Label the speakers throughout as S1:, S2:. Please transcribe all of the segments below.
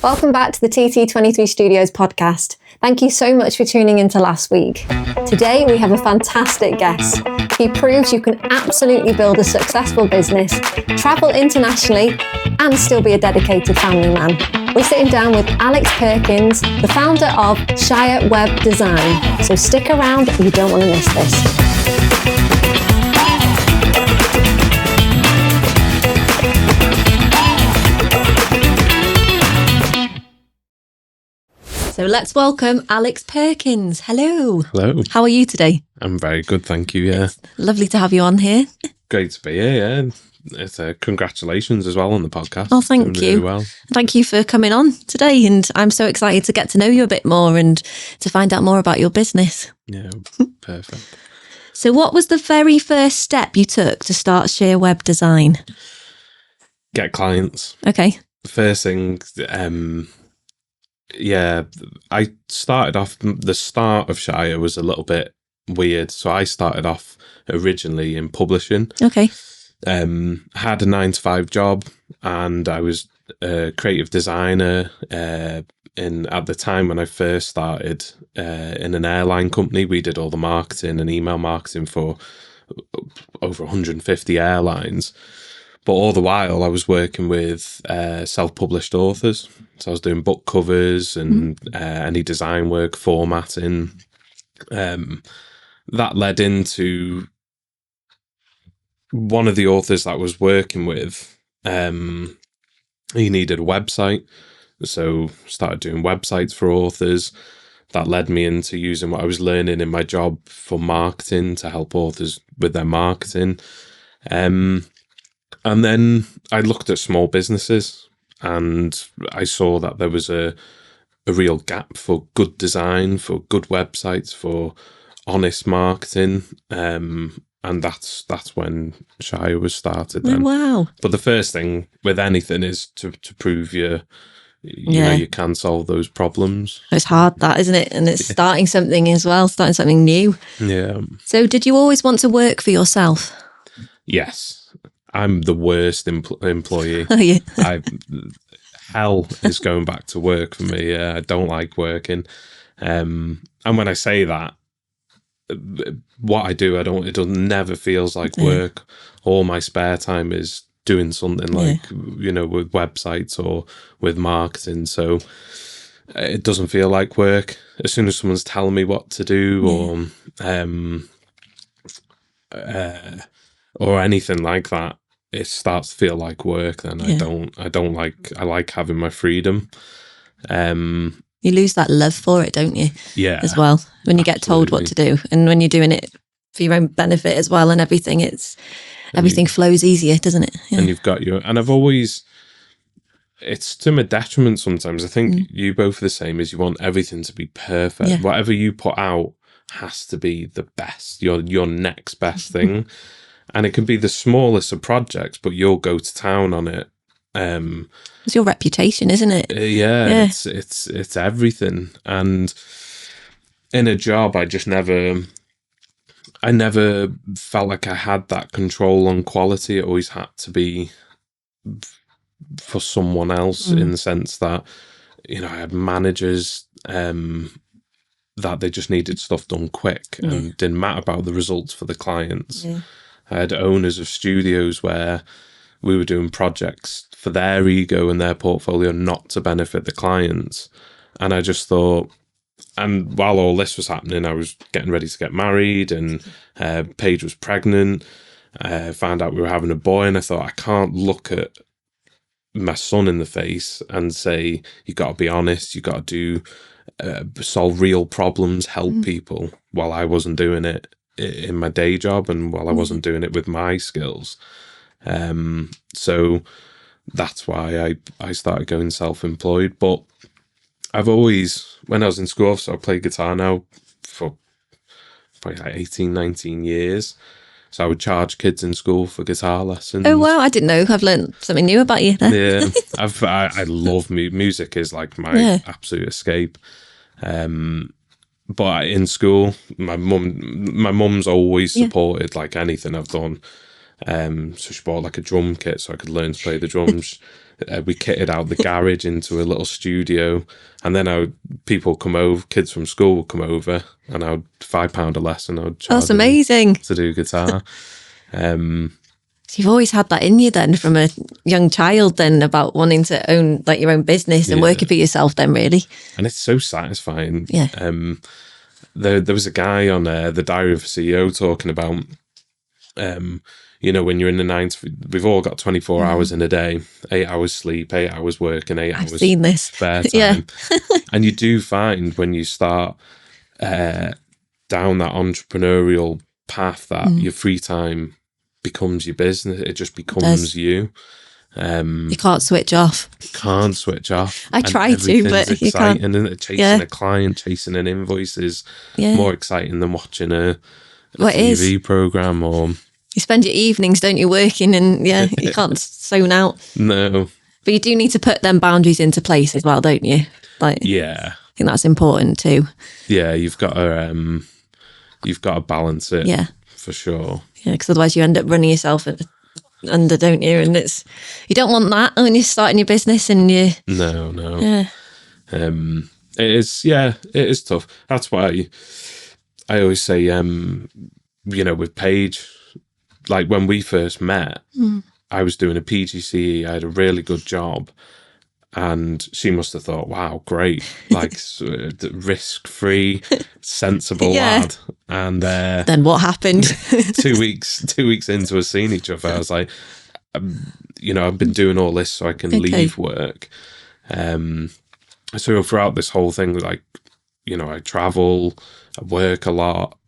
S1: Welcome back to the TT23 Studios podcast. Thank you so much for tuning into last week. Today we have a fantastic guest. He proves you can absolutely build a successful business, travel internationally, and still be a dedicated family man. We're sitting down with Alex Perkins, the founder of Shire Web Design. So stick around, you don't want to miss this. So let's welcome Alex Perkins. Hello.
S2: Hello.
S1: How are you today?
S2: I'm very good, thank you, yeah.
S1: It's lovely to have you on here.
S2: Great to be here, yeah. It's congratulations as well on the podcast.
S1: Oh, thank you.
S2: Really well.
S1: Thank you for coming on today, and I'm so excited to get to know you a bit more and to find out more about your business.
S2: Yeah, perfect.
S1: So what was the very first step you took to start Shire Web Design?
S2: Get clients.
S1: Okay.
S2: The first thing, I started off, the start of Shire was a little bit weird. So I started off originally in publishing.
S1: Okay.
S2: Had a 9-to-5 job, and I was a creative designer at the time when I first started in an airline company. We did all the marketing and email marketing for over 150 airlines. But all the while I was working with self-published authors. So I was doing book covers and any design work, formatting. That led into one of the authors that I was working with. He needed a website. So started doing websites for authors. That led me into using what I was learning in my job for marketing to help authors with their marketing. And then I looked at small businesses, and I saw that there was a real gap for good design, for good websites, for honest marketing. And that's when Shire was started then.
S1: Oh, wow.
S2: But the first thing with anything is to prove you know, you can solve those problems.
S1: It's hard, that, isn't it? And it's starting something as well, starting something new.
S2: Yeah.
S1: So did you always want to work for yourself?
S2: Yes. I'm the worst employee.
S1: Oh, yeah.
S2: Hell is going back to work for me. I don't like working. And when I say that, what I do, it never feels like work. All my spare time is doing something like, you know, with websites or with marketing. So it doesn't feel like work. As soon as someone's telling me what to do or anything like that, it starts to feel like work. Then I like having my freedom.
S1: You lose that love for it, don't you?
S2: Yeah.
S1: As well, when you get told what to do, and when you're doing it for your own benefit as well, and everything, everything flows easier, doesn't it? Yeah.
S2: And you've got and I've always, it's to my detriment sometimes. I think you both are the same, is you want everything to be perfect. Yeah. Whatever you put out has to be the best, your next best thing. And it can be the smallest of projects, but you'll go to town on it.
S1: It's your reputation, isn't it?
S2: Yeah. It's everything. And in a job, I never felt like I had that control on quality. It always had to be for someone else, in the sense that, you know, I had managers that they just needed stuff done quick and didn't matter about the results for the clients. Yeah. I had owners of studios where we were doing projects for their ego and their portfolio, not to benefit the clients. And I just thought, and while all this was happening, I was getting ready to get married, and Paige was pregnant. Found out we were having a boy, and I thought, I can't look at my son in the face and say, you got to be honest, you got to solve real problems, help people, while I wasn't doing it in my day job, and while I wasn't doing it with my skills. So that's why I started going self-employed. But I've always, when I was in school, so I played guitar now for probably like 18, 19 years. So I would charge kids in school for guitar lessons.
S1: Oh, wow. I didn't know. I've learned something new about you then.
S2: Yeah. I love music is like my absolute escape. But in school, my mum's always supported like anything I've done. So she bought like a drum kit so I could learn to play the drums. we kitted out the garage into a little studio, and then people come over, kids from school would come over, and I would £5 a lesson. I would charge
S1: That's amazing.
S2: to do guitar.
S1: So you've always had that in you then from a young child then about wanting to own like your own business and working for yourself then really.
S2: And it's so satisfying.
S1: Yeah.
S2: There was a guy on the Diary of a CEO talking about, when you're in the 9 we've all got 24 hours in a day, 8 hours sleep, 8 hours work, and 8 hours
S1: seen this.
S2: spare time.
S1: Yeah.
S2: And you do find when you start down that entrepreneurial path that your free time becomes your business. It just becomes you.
S1: You can't switch off.
S2: Can't switch off.
S1: I try to, but you can't.
S2: And chasing a client, chasing an invoice is more exciting than watching a TV program. Or
S1: you spend your evenings, don't you, working, and you can't zone out.
S2: No,
S1: but you do need to put them boundaries into place as well, don't you? Like, I think that's important too.
S2: Yeah, you've got to balance it.
S1: Yeah,
S2: for sure.
S1: Yeah, because otherwise you end up running yourself under, don't you? And you don't want that when you're starting your business and you.
S2: No.
S1: Yeah.
S2: It is tough. That's why I always say, with Paige, like when we first met, I was doing a PGCE. I had a really good job. And she must have thought, wow, great, like risk-free, sensible lad. And
S1: then what happened?
S2: 2 weeks into us seeing each other, I was like, I've been doing all this so I can leave work. So throughout this whole thing, like, I travel, I work a lot.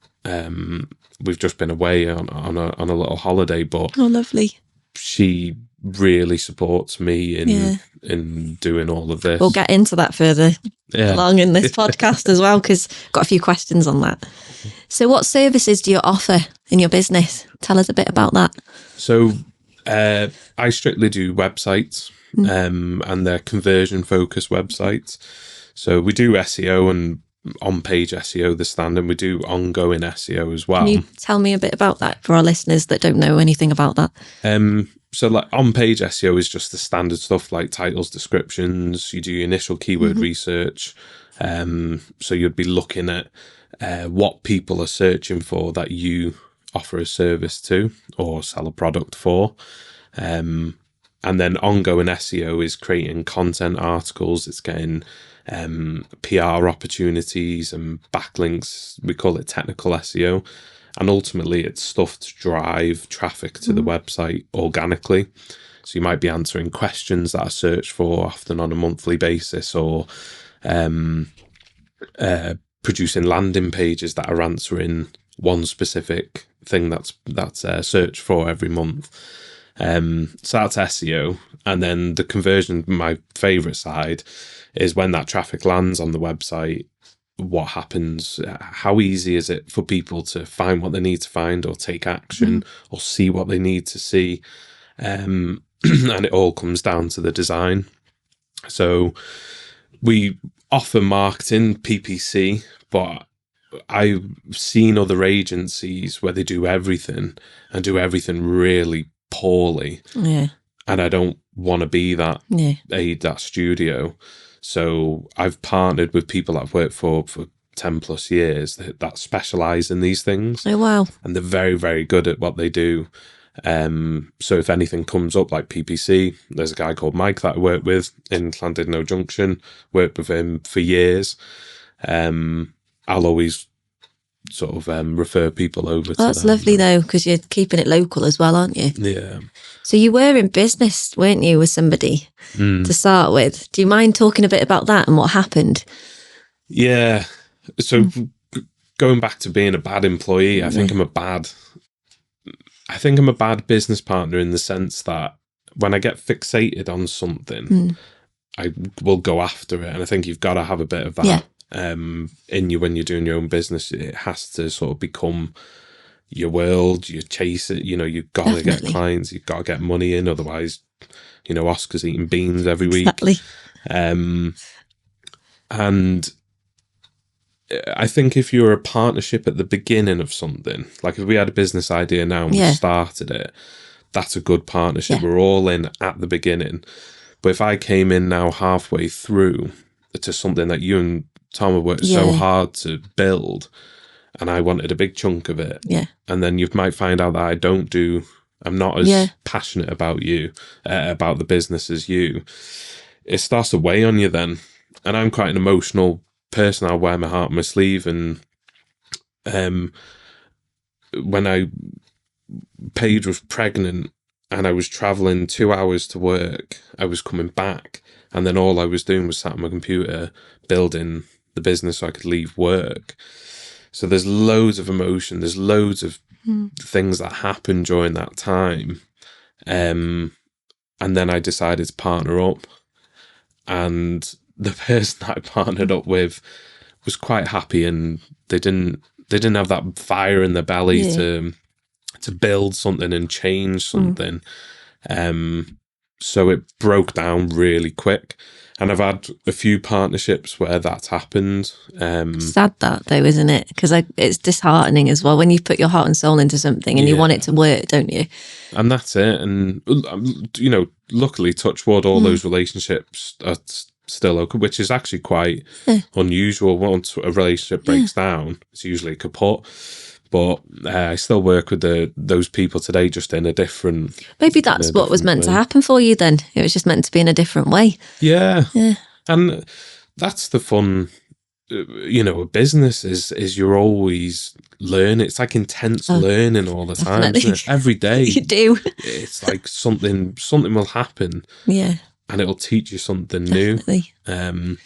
S2: We've just been away on a little holiday, but
S1: oh, lovely.
S2: She really supports me in doing all of this.
S1: We'll get into that further along in this podcast as well, because I've got a few questions on that. So what services do you offer in your business? Tell us a bit about that.
S2: So I strictly do websites and they're conversion focused websites. So we do SEO and on-page SEO, the standard. We do ongoing SEO as well.
S1: Can you tell me a bit about that for our listeners that don't know anything about that?
S2: So like on-page SEO is just the standard stuff like titles, descriptions. You do your initial keyword research. So you'd be looking at what people are searching for that you offer a service to or sell a product for. And then ongoing SEO is creating content articles. It's getting PR opportunities and backlinks. We call it technical SEO. And ultimately, it's stuff to drive traffic to the website organically. So you might be answering questions that are searched for often on a monthly basis, or producing landing pages that are answering one specific thing that's searched for every month. So that's SEO. And then the conversion, my favorite side, is when that traffic lands on the website. What happens? How easy is it for people to find what they need to find, or take action, or see what they need to see? And it all comes down to the design. So we offer marketing, PPC, but I've seen other agencies where they do everything and do everything really poorly. Yeah. And I don't want to be that that studio. So I've partnered with people I've worked for 10 plus years that specialize in these things.
S1: Oh, wow.
S2: And they're very, very good at what they do. So if anything comes up like PPC, there's a guy called Mike that I work with in Llandudno Junction, worked with him for years. I'll always sort of refer people over to
S1: that's lovely though, because you're keeping it local as well, aren't you?
S2: Yeah.
S1: So you were in business, weren't you, with somebody to start with? Do you mind talking a bit about that and what happened?
S2: Yeah. So going back to being a bad employee, I think I'm a bad business partner in the sense that when I get fixated on something, I will go after it. And I think you've got to have a bit of that in you when you're doing your own business. It has to sort of become your world. You chase it, you've got to get clients, you've got to get money in. Otherwise, Oscar's eating beans every week.
S1: Exactly.
S2: And I think if you're a partnership at the beginning of something, like if we had a business idea now and we started it, that's a good partnership. We're all in at the beginning. But if I came in now halfway through to something that you and Tom have worked so hard to build, and I wanted a big chunk of it, and then you might find out that I'm not as passionate about about the business as you, it starts to weigh on you then. And I'm quite an emotional person. I'll wear my heart on my sleeve. And when Paige was pregnant and I was traveling 2 hours to work, I was coming back, and then all I was doing was sat on my computer building the business so I could leave work. So there's loads of emotion. There's loads of things that happened during that time. And then I decided to partner up, and the person that I partnered up with was quite happy, and they didn't have that fire in their belly to build something and change something. So it broke down really quick. And I've had a few partnerships where that's happened.
S1: Sad that though, isn't it? Because it's disheartening as well when you put your heart and soul into something and you want it to work, don't you?
S2: And that's it. And, you know, luckily, touch wood, all those relationships are still okay, which is actually quite unusual. Once a relationship breaks down, it's usually kaput. But I still work with those people today, just in a different.
S1: Maybe that's what was meant to happen for you then. It was just meant to be in a different way.
S2: Yeah. And that's the fun, you know, a business is you're always learning. It's like intense learning all the time, isn't it? Every day.
S1: You do.
S2: It's like something will happen.
S1: Yeah.
S2: And it'll teach you something new. And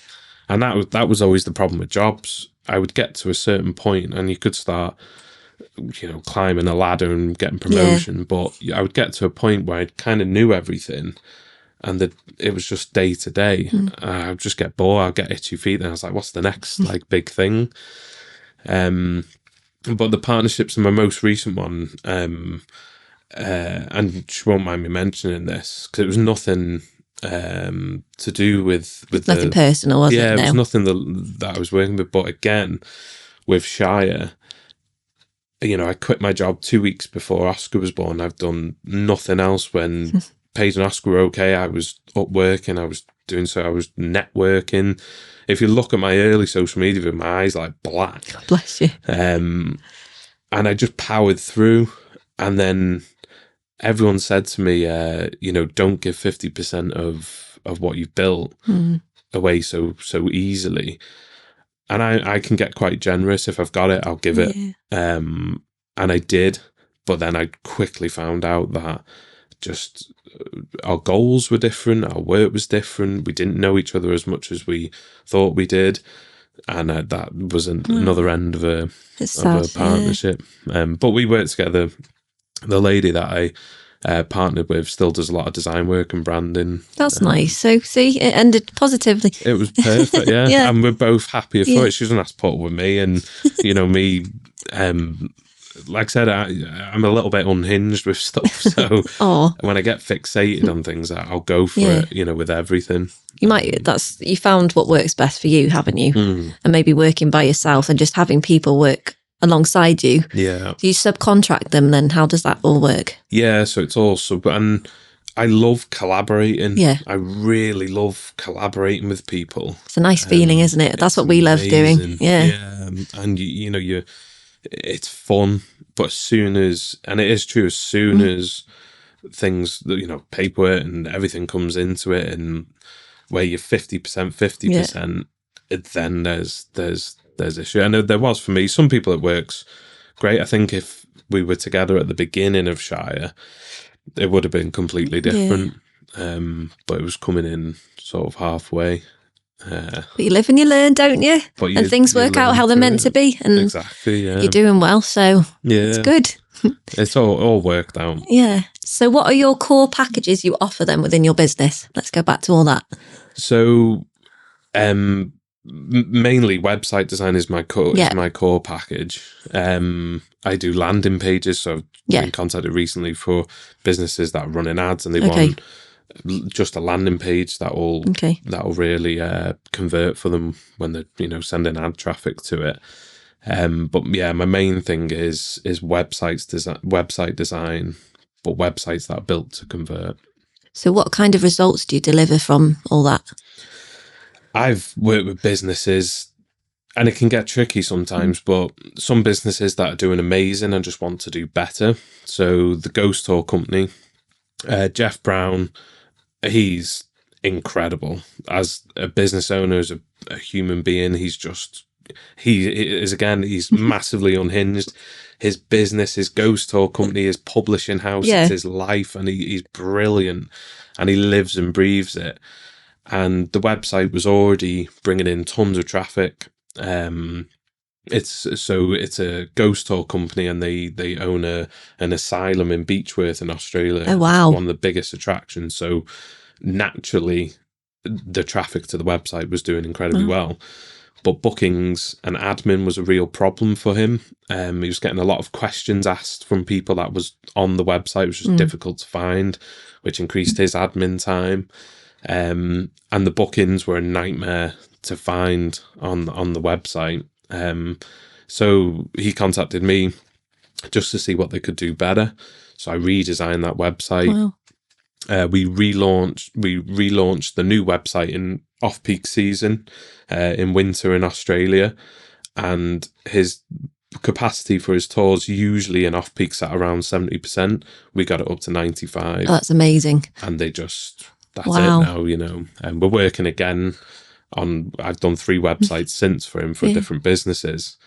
S2: that was always the problem with jobs. I would get to a certain point and you could start, you know, climbing a ladder and getting promotion, but I would get to a point where I kind of knew everything, and that it was just day to day. I would just get bored. I'd get itchy feet, and I was like, "What's the next like big thing?" But the partnerships in my most recent one, and she won't mind me mentioning this because it was nothing to do with
S1: nothing personal, was it?
S2: Yeah, it was nothing that I was working with. But again, with Shire, you know, I quit my job 2 weeks before Oscar was born. I've done nothing else. When Paige and Oscar were okay, I was up working. I was doing so. I was networking. If you look at my early social media, with my eyes like black.
S1: God bless you.
S2: And I just powered through. And then everyone said to me, you know, don't give 50% of what you've built away so easily. And I can get quite generous. If I've got it, I'll give it. And I did. But then I quickly found out that just our goals were different. Our work was different. We didn't know each other as much as we thought we did. And that was another end of a partnership. But we worked together. The lady that I partnered with still does a lot of design work and branding.
S1: That's nice. So see, it ended positively.
S2: It was perfect, yeah. And we're both happier for it. She doesn't have to put up with me, and you know me. Like I said, I'm a little bit unhinged with stuff. So when I get fixated on things, I'll go for it. You know, with everything. You found what works best for you, haven't you? And maybe working by yourself and just having people work alongside you. Yeah. Do you subcontract them then? How does that all work? Yeah, so it's all and I love collaborating. Yeah. I really love collaborating with people. It's a nice feeling, isn't it? That's what we love doing. Yeah. Yeah. And you know, it's fun, but as soon as things, you know, paperwork and everything comes into it, and where you're 50%, then there's issue. And there was for me. Some people it works great. I think if we were together at the beginning of Shire, it would have been completely different. But it was coming in sort of halfway. But you live and you learn, don't you? And things work out how they're meant to be. And exactly, yeah. You're doing well, so it's good. It's all worked out. Yeah. So what are your core packages you offer then within your business? Let's go back to all that. So mainly website design is my core package. I do landing pages, so I've been contacted recently for businesses that are running ads and they want just a landing page that will really convert for them when they're, you know, sending ad traffic to it. But yeah, my main thing is website design, but websites that are built to convert.
S3: So what kind of results do you deliver from all that?
S2: I've worked with businesses, and it can get tricky sometimes, but some businesses that are doing amazing and just want to do better. So the Ghost Tour company, Jeff Brown, he's incredible as a business owner, as a human being. He's massively unhinged. His business, his Ghost Tour company, his publishing house, it's his life, and he's brilliant, and he lives and breathes it. And the website was already bringing in tons of traffic. It's a ghost tour company, and they own an asylum in Beechworth in Australia.
S3: Oh wow!
S2: It's one of the biggest attractions. So naturally, the traffic to the website was doing incredibly well. But bookings and admin was a real problem for him. He was getting a lot of questions asked from people that was on the website, which was difficult to find, which increased his admin time. And the bookings were a nightmare to find on the website. So he contacted me just to see what they could do better. So I redesigned that website.
S3: Wow.
S2: We relaunched the new website in off-peak season, in winter in Australia, and his capacity for his tours usually in off-peaks at around 70%. We got it up to 95%.
S3: Oh, that's amazing.
S2: And that's it now, and we're working again on, I've done 3 websites since for him for different businesses.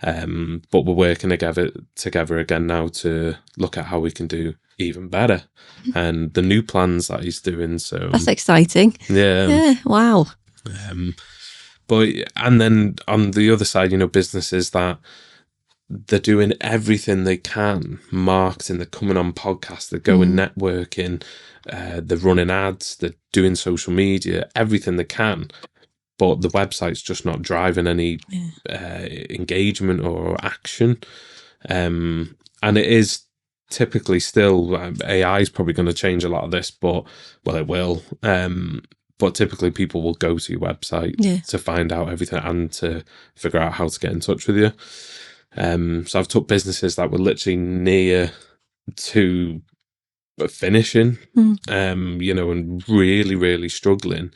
S2: But we're working together again now to look at how we can do even better, and the new plans that he's doing. So
S3: that's exciting. Yeah. Wow.
S2: But and then on the other side, businesses that they're doing everything they can, marketing, they're coming on podcasts, they're going networking, they're running ads, they're doing social media, everything they can. But the website's just not driving any engagement or action. And it is typically still, AI is probably going to change a lot of this, but, well, it will. But typically people will go to your website to find out everything and to figure out how to get in touch with you. So I've took businesses that were literally near to finishing, and really, really struggling,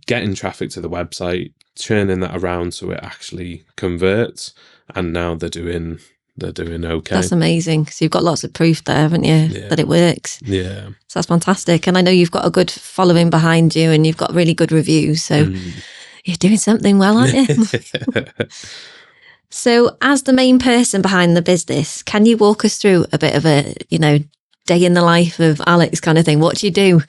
S2: getting traffic to the website, turning that around so it actually converts, and now they're doing okay.
S3: That's amazing. So you've got lots of proof there, haven't you, that it works?
S2: Yeah.
S3: So that's fantastic. And I know you've got a good following behind you, and you've got really good reviews. So you're doing something well, aren't you? So as the main person behind the business, can you walk us through a bit of a, day in the life of Alex kind of thing? What do you do?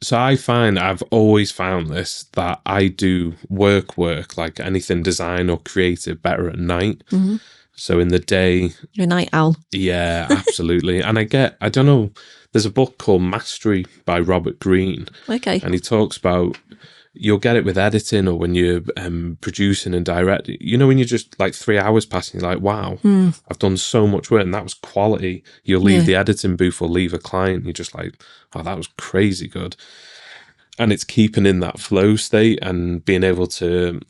S2: So I've always found this, that I do work like anything design or creative better at night. Mm-hmm. So in the day,
S3: you're a night owl.
S2: Yeah, absolutely. And I don't know, there's a book called Mastery by Robert Greene.
S3: Okay.
S2: And he talks about, you'll get it with editing or when you're producing and directing. When you're just like 3 hours passing, you're like, wow, I've done so much work and that was quality. You'll leave the editing booth or leave a client. You're just like, oh, that was crazy good. And it's keeping in that flow state and being able to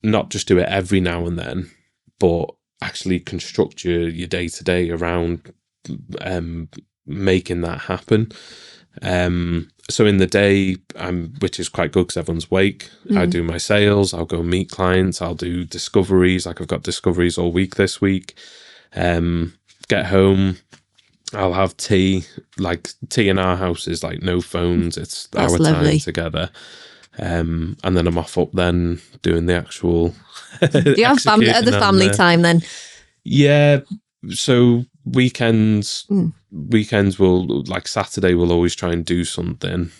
S2: not just do it every now and then, but actually construct your day-to-day around making that happen. So in the day, which is quite good because everyone's awake, I do my sales, I'll go meet clients, I'll do discoveries, like I've got discoveries all week this week. Get home, I'll have tea, like tea in our house is like no phones, it's
S3: That's
S2: our
S3: lovely.
S2: time together. And then I'm off up then doing the actual
S3: Do you have other family time then?
S2: Yeah, so weekends will, like Saturday we'll always try and do something,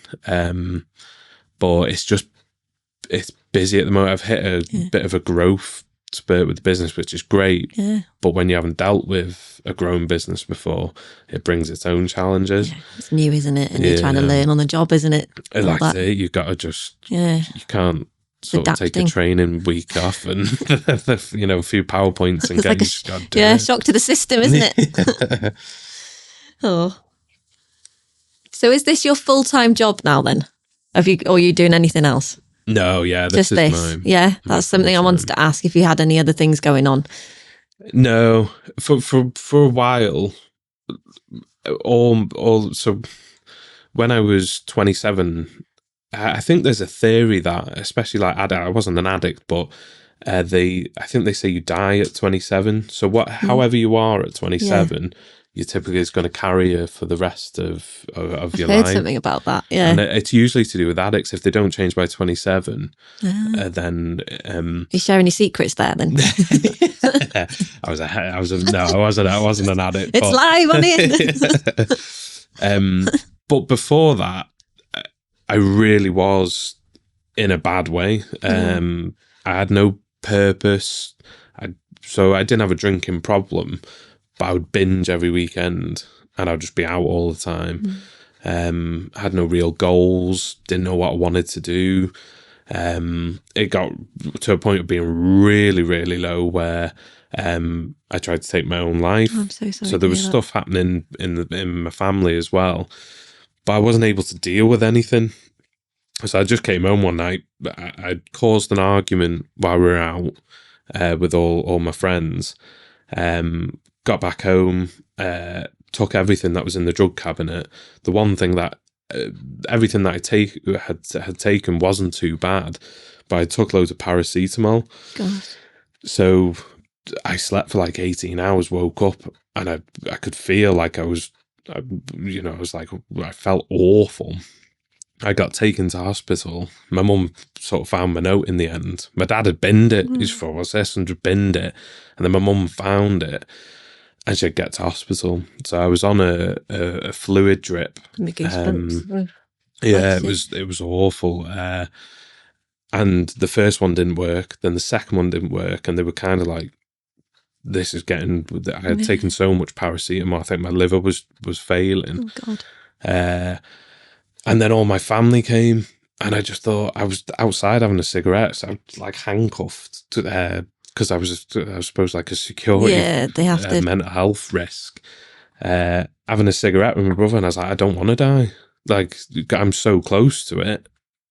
S2: but it's busy at the moment. I've hit a bit of a growth spurt with the business, which is great, but when you haven't dealt with a growing business before, it brings its own challenges.
S3: It's new, isn't it? And you're trying to learn on the job, isn't it?
S2: Like that, you've got to just you can't sort of take a training week off and a few PowerPoints and get just got to do it.
S3: Shock to the system, isn't it? Oh, so is this your full-time job now then? Or are you doing anything else?
S2: No,
S3: this is mine. Yeah, that's something I wanted to ask, if you had any other things going on.
S2: No, for a while, so when I was 27, I think there's a theory that, especially like addict, I wasn't an addict, but I think they say you die at 27. So however you are at 27, you typically is going to carry you for the rest of your life.
S3: I've heard something about that. Yeah,
S2: and it's usually to do with addicts. If they don't change by 27, then
S3: you share any secrets there? Then
S2: I wasn't an addict.
S3: It's live on it.
S2: But before that, I really was in a bad way. I had no purpose. So I didn't have a drinking problem, but I would binge every weekend and I'd just be out all the time. I had no real goals, didn't know what I wanted to do. It got to a point of being really, really low where I tried to take my own life.
S3: I'm so sorry.
S2: So there was stuff happening in my family as well, but I wasn't able to deal with anything. So I just came home one night. I caused an argument while we were out with all my friends. Got back home, took everything that was in the drug cabinet. The one thing that everything that I had taken wasn't too bad, but I took loads of paracetamol.
S3: God.
S2: So I slept for like 18 hours, woke up, and I could feel like I felt awful. I got taken to hospital. My mum sort of found my note in the end. My dad had binned it. He's thought, what's this? And just binned it. And then my mum found it and she'd get to hospital. So I was on a fluid drip. Yeah, it was awful. And the first one didn't work. Then the second one didn't work. And they were kind of like, this is getting, I had taken so much paracetamol. I think my liver was failing.
S3: Oh, God.
S2: And then all my family came, and I just thought, I was outside having a cigarette, so I was like handcuffed because I was supposed like a security,
S3: they have to
S2: mental health risk. Having a cigarette with my brother, and I was like, I don't want to die. Like, I'm so close to it.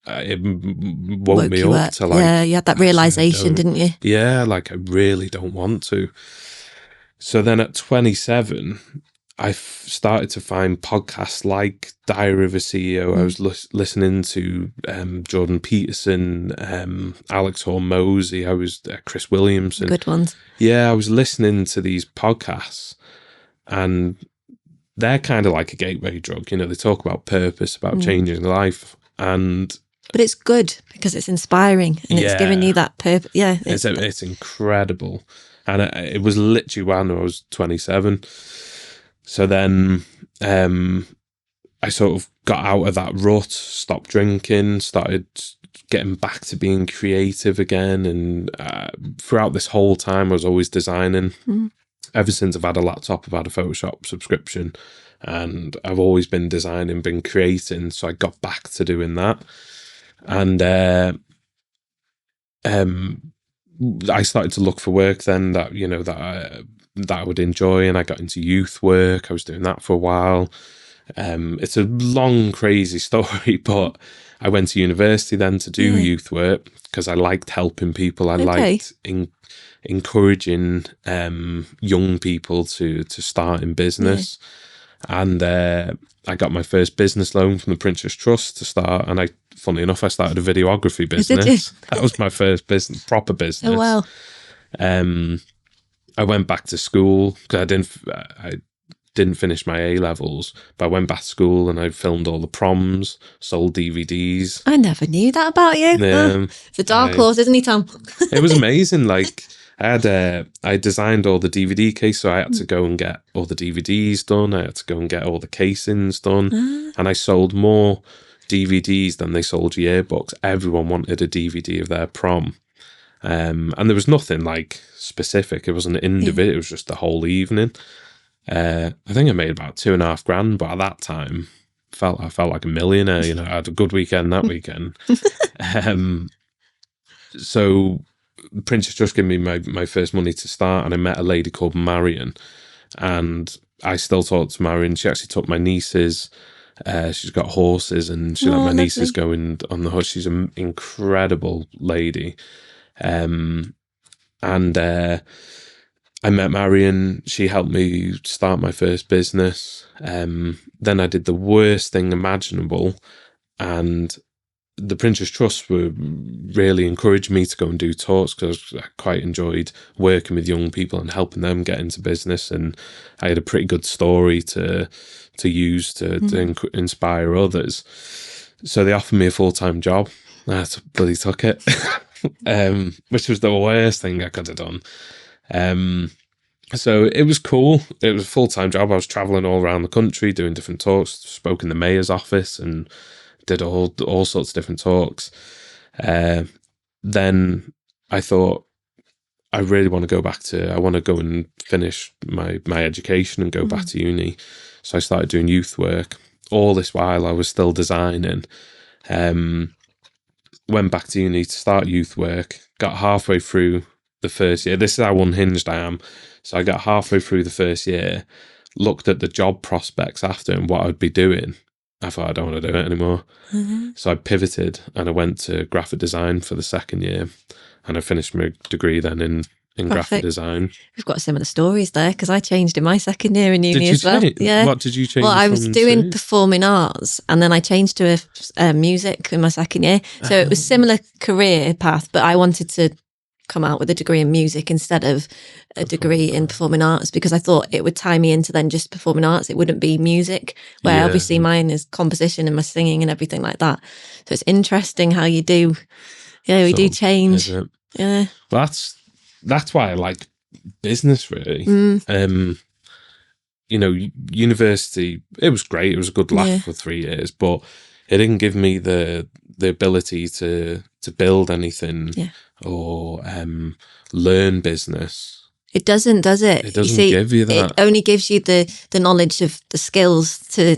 S2: It woke me up to like,
S3: you had that realization, didn't you?
S2: Yeah, like I really don't want to. So then at 27. I started to find podcasts like Diary of a CEO. I was listening to Jordan Peterson, Alex Hormozy. I was Chris Williamson.
S3: Good ones.
S2: Yeah, I was listening to these podcasts, and they're kind of like a gateway drug. You know, they talk about purpose, about changing life, but
S3: it's good because it's inspiring and it's giving you that purpose. Yeah,
S2: it's incredible, and it was literally when I was 27. So then I sort of got out of that rut, stopped drinking, started getting back to being creative again. And throughout this whole time, I was always designing. Ever since I've had a laptop, I've had a Photoshop subscription, and I've always been designing, been creating. So I got back to doing that. And I started to look for work then that I would enjoy, and I got into youth work. I was doing that for a while. It's a long, crazy story, but I went to university then to do youth work because I liked helping people. I liked encouraging young people to start in business. And I got my first business loan from the Princess Trust to start, and funnily enough, I started a videography business. That was my first proper business.
S3: Oh, wow.
S2: I went back to school because I didn't finish my A-levels, but I went back to school and I filmed all the proms, sold DVDs.
S3: I never knew that about you. It's a dark horse, isn't he, Tom?
S2: It was amazing. Like I designed all the DVD case, so I had to go and get all the DVDs done. I had to go and get all the casings done, and I sold more DVDs than they sold yearbooks. Everyone wanted a DVD of their prom. And there was nothing like specific. It wasn't individual. It was just the whole evening. I think I made about $2,500, but at that time, I felt like a millionaire. You know, I had a good weekend that weekend. So Princess just gave me my first money to start, and I met a lady called Marion, and I still talk to Marion. She actually took my nieces. She's got horses, and she let my nieces go on the horse. She's an incredible lady. And I met Marion. She helped me start my first business. Then I did the worst thing imaginable, and the Prince's Trust were really encouraged me to go and do talks because I quite enjoyed working with young people and helping them get into business. And I had a pretty good story to use to inspire others. So they offered me a full-time job. I bloody took it, which was the worst thing I could have done. So it was cool. It was a full-time job. I was traveling all around the country doing different talks, spoke in the mayor's office and did all sorts of different talks. Then I thought, I really want to go back to, I want to go and finish my education and go back to uni. So I started doing youth work. All this while I was still designing. Went back to uni to start youth work, got halfway through the first year. This is how unhinged I am. So I got halfway through the first year, looked at the job prospects after and what I'd be doing. I thought, I don't want to do it anymore. So I pivoted and I went to graphic design for the second year, and I finished my degree then in graphic design.
S3: We've got similar stories there because I changed in my second year in uni as well.
S2: Yeah. What did you change?
S3: Well, I was doing performing arts, and then I changed to music in my second year. So it was similar career path, but I wanted to come out with a degree in music instead of a degree in performing arts because I thought it would tie me into then just performing arts. It wouldn't be music, where obviously mine is composition and my singing and everything like that. So it's interesting how you do. Yeah, we do change. Yeah,
S2: well, that's why I like business really. University, it was great. It was a good laugh for 3 years, but it didn't give me the ability to build anything or learn business.
S3: It doesn't, does it?
S2: It doesn't give you that.
S3: It only gives you the knowledge of the skills to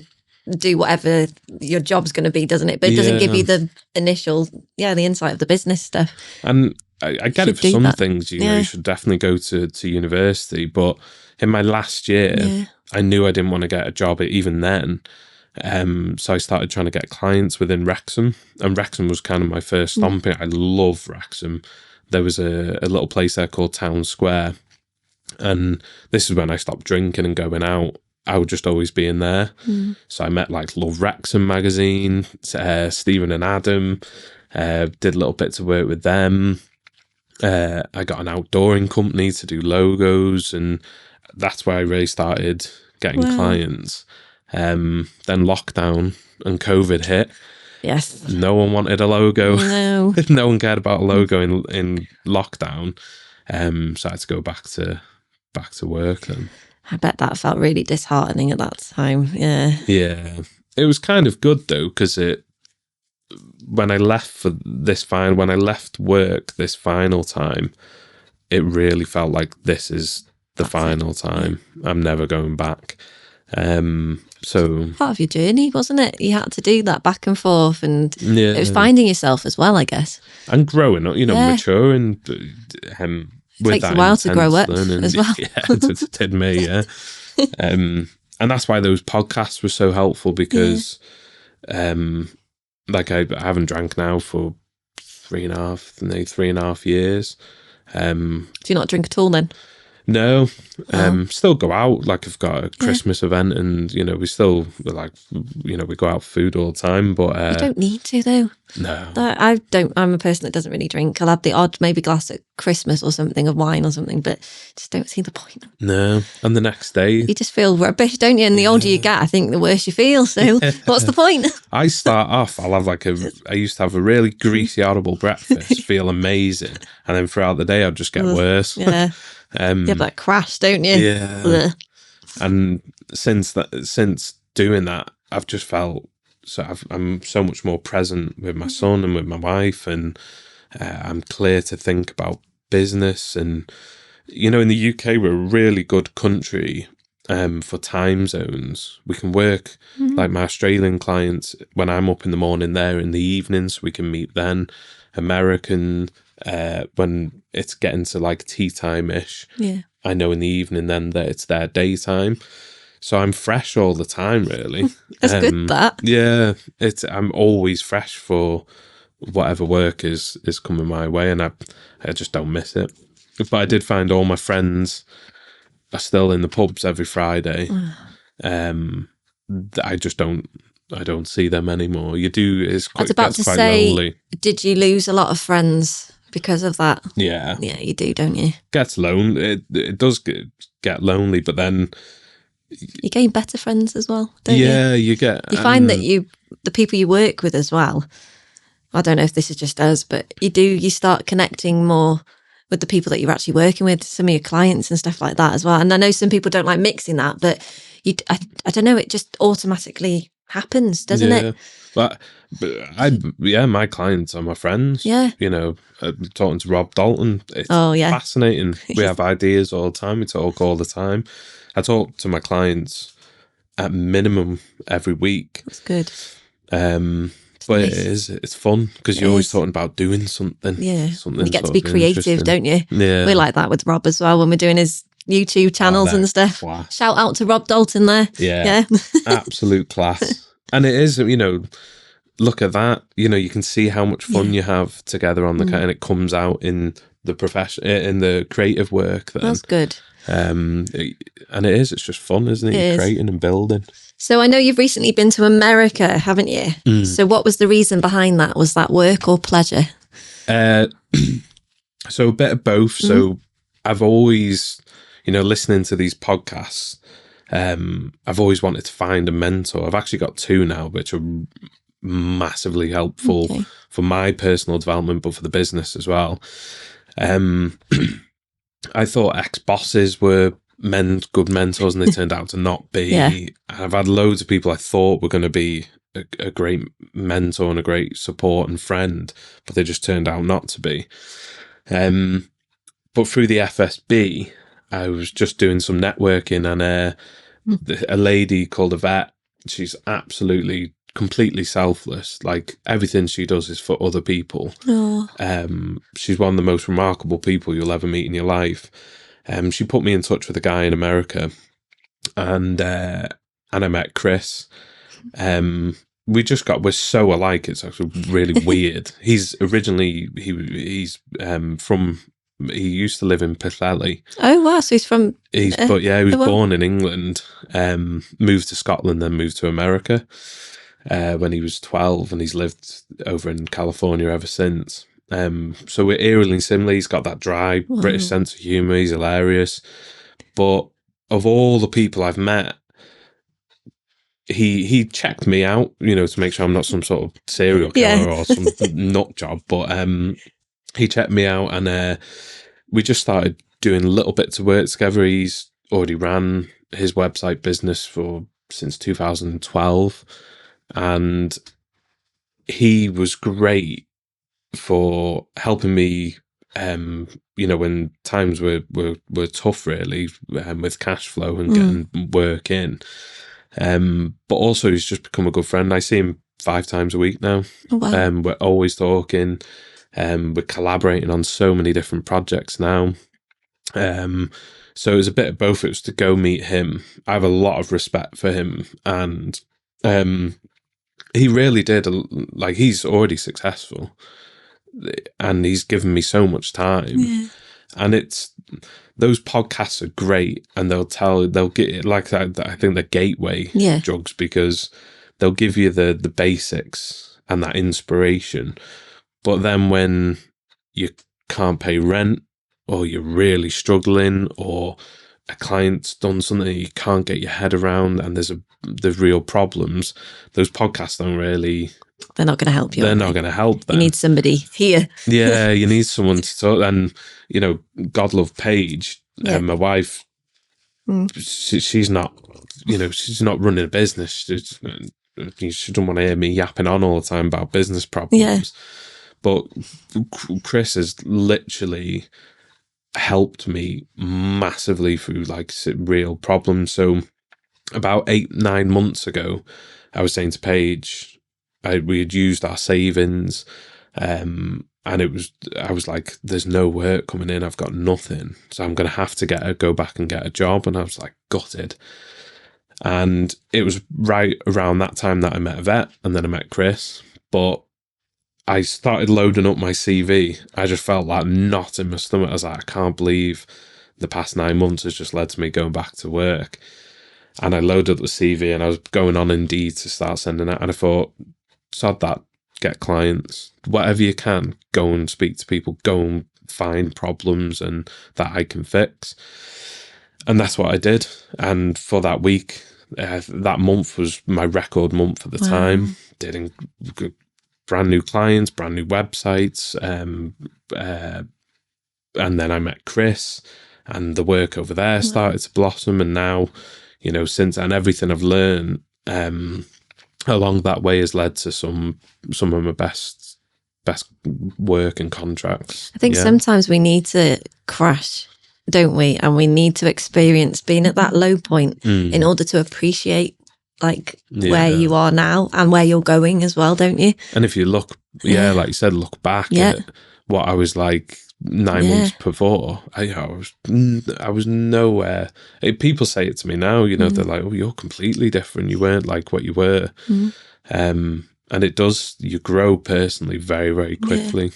S3: do whatever your job's going to be, doesn't it? But it doesn't give you the initial, the insight of the business stuff.
S2: And I get it for some things, you should definitely go to university. But in my last year, I knew I didn't want to get a job even then. So I started trying to get clients within Wrexham, and Wrexham was kind of my first stomping. I love Wrexham. There was a little place there called Town Square, and this is when I stopped drinking and going out. I would just always be in there. So I met like Love Wrexham magazine, Stephen and Adam, did little bits of work with them. I got an outdooring company to do logos, and that's where I really started getting clients. Then lockdown and COVID hit.
S3: Yes.
S2: No one wanted a logo.
S3: No.
S2: No one cared about a logo in lockdown. So I had to go back to work. And
S3: I bet that felt really disheartening at that time. Yeah.
S2: Yeah. It was kind of good though, because when I left work this final time, it really felt like this is the final time. I'm never going back. So
S3: part of your journey, wasn't it? You had to do that back and forth, and it was finding yourself as well, I guess,
S2: and growing up, maturing. It
S3: takes a while to grow up as well.
S2: It did me, and that's why those podcasts were so helpful because, like I haven't drank now for 3.5 years.
S3: Do you not drink at all then?
S2: No, still go out. Like I've got a Christmas event, and we still we go out for food all the time. But
S3: you don't need to though.
S2: No,
S3: I don't. I'm a person that doesn't really drink. I'll have the odd maybe glass at Christmas or something of wine or something, but just don't see the point.
S2: No, and the next day
S3: you just feel rubbish, don't you? And the older you get, I think the worse you feel. So what's the point?
S2: I start off. I'll have I used to have a really greasy, audible breakfast, feel amazing, and then throughout the day I'd just get worse.
S3: Yeah. You have that crash, don't you?
S2: Yeah.
S3: Ugh.
S2: And since doing that, I've just felt I'm so much more present with my son and with my wife, and I'm clear to think about business. And in the UK, we're a really good country for time zones. We can work like my Australian clients when I'm up in the morning, they're in the evenings. We can meet then. American. When it's getting to like tea time-ish, I know in the evening then that it's their daytime. So I'm fresh all the time, really.
S3: That's good, that.
S2: Yeah, I'm always fresh for whatever work is coming my way, and I just don't miss it. But I did find all my friends are still in the pubs every Friday. I just don't see them anymore. You do,
S3: I was about to
S2: quite
S3: say,
S2: lonely.
S3: did you lose a lot of friends because of that?
S2: Yeah.
S3: Yeah, you do, don't you?
S2: Gets lonely. It does get lonely, but then
S3: You gain better friends as well, don't you?
S2: yeah, you get.
S3: You find that the people you work with as well, I don't know if this is just us, but you start connecting more with the people that you're actually working with, some of your clients and stuff like that as well. And I know some people don't like mixing that, but I don't know, it just automatically happens, doesn't it?
S2: But my clients are my friends.
S3: Yeah.
S2: You know, talking to Rob Dalton, it's fascinating. We have ideas all the time. We talk all the time. I talk to my clients at minimum every week.
S3: That's good.
S2: But it's fun because you're always talking about doing something.
S3: Yeah.
S2: Something
S3: you get to be creative, don't you?
S2: Yeah.
S3: We're like that with Rob as well when we're doing his YouTube channels and stuff.
S2: Class.
S3: Shout out to Rob Dalton there.
S2: Yeah. Absolute class. And it is, you know, look at that. You know, you can see how much fun you have together on the and it comes out in the profession, in the creative work. Then.
S3: That's good.
S2: And it's just fun, isn't it? Creating and building.
S3: So I know you've recently been to America, haven't you? So what was the reason behind that? Was that work or pleasure?
S2: So a bit of both. So I've always, you know, listening to these podcasts, I've always wanted to find a mentor. I've actually got two now, which are massively helpful for my personal development, but for the business as well. I thought ex-bosses were good mentors, and they turned out to not be.
S3: Yeah.
S2: I've had loads of people I thought were going to be a great mentor and a great support and friend, but they just turned out not to be. But through the FSB, I was just doing some networking, and a lady called Yvette, she's absolutely completely selfless. Like everything she does is for other people. She's one of the most remarkable people you'll ever meet in your life. She put me in touch with a guy in America, and I met Chris. We're so alike. It's actually really weird. He's originally he used to live in Pwllheli.
S3: Oh wow! So he was
S2: born in England, moved to Scotland, then moved to America when he was 12, and he's lived over in California ever since. So we're eerily similar. He's got that dry British sense of humour. He's hilarious. But of all the people I've met, he checked me out, you know, to make sure I'm not some sort of serial killer or some nut job. But he checked me out, and we just started doing little bits of work together. He's already ran his website business since 2012, and he was great for helping me, you know, when times were tough, really, with cash flow and getting work in. But also he's just become a good friend. I see him 5 times a week now.
S3: Oh, wow.
S2: We're always talking. We're collaborating on so many different projects now. So it was a bit of both. It was to go meet him. I have a lot of respect for him, and he really did. Like, he's already successful, and he's given me so much time. And those podcasts are great, and they'll get, like, I think they're gateway drugs, because they'll give you the basics and that inspiration. But then when you can't pay rent, or you're really struggling, or a client's done something that you can't get your head around, and there's real problems, those podcasts don't really...
S3: They're not going to help you.
S2: They're not going to help them.
S3: You need somebody here.
S2: Yeah, you need someone to talk. And, you know, God love Paige, my wife, she's not, you know, she's not running a business. She doesn't want to hear me yapping on all the time about business problems.
S3: Yeah.
S2: But Chris has literally helped me massively through, like, real problems. So about 8-9 months ago, I was saying to Paige, we had used our savings, and I was like, there's no work coming in. I've got nothing. So I'm going to have to go back and get a job. And I was like, gutted. And it was right around that time that I met Yvette, and then I met Chris. But I started loading up my CV. I just felt like knot in my stomach. I was like, I can't believe the past 9 months has just led to me going back to work. And I loaded up the CV and I was going on Indeed to start sending it. And I thought, sod that, get clients, whatever you can, go and speak to people, go and find problems and that I can fix. And that's what I did. And for that week, that month was my record month at the time. Did brand new clients, brand new websites. And then I met Chris and the work over there started to blossom. And now, you know, since then, everything I've learned along that way has led to some of my best work and contracts.
S3: I think sometimes we need to crash, don't we? And we need to experience being at that low point in order to appreciate where you are now and where you're going as well, don't you?
S2: And if you look, like you said, look back at what I was like 9 months before, I was nowhere. People say it to me now, you know, they're like, oh, you're completely different. You weren't like what you were. And it does, you grow personally very, very quickly.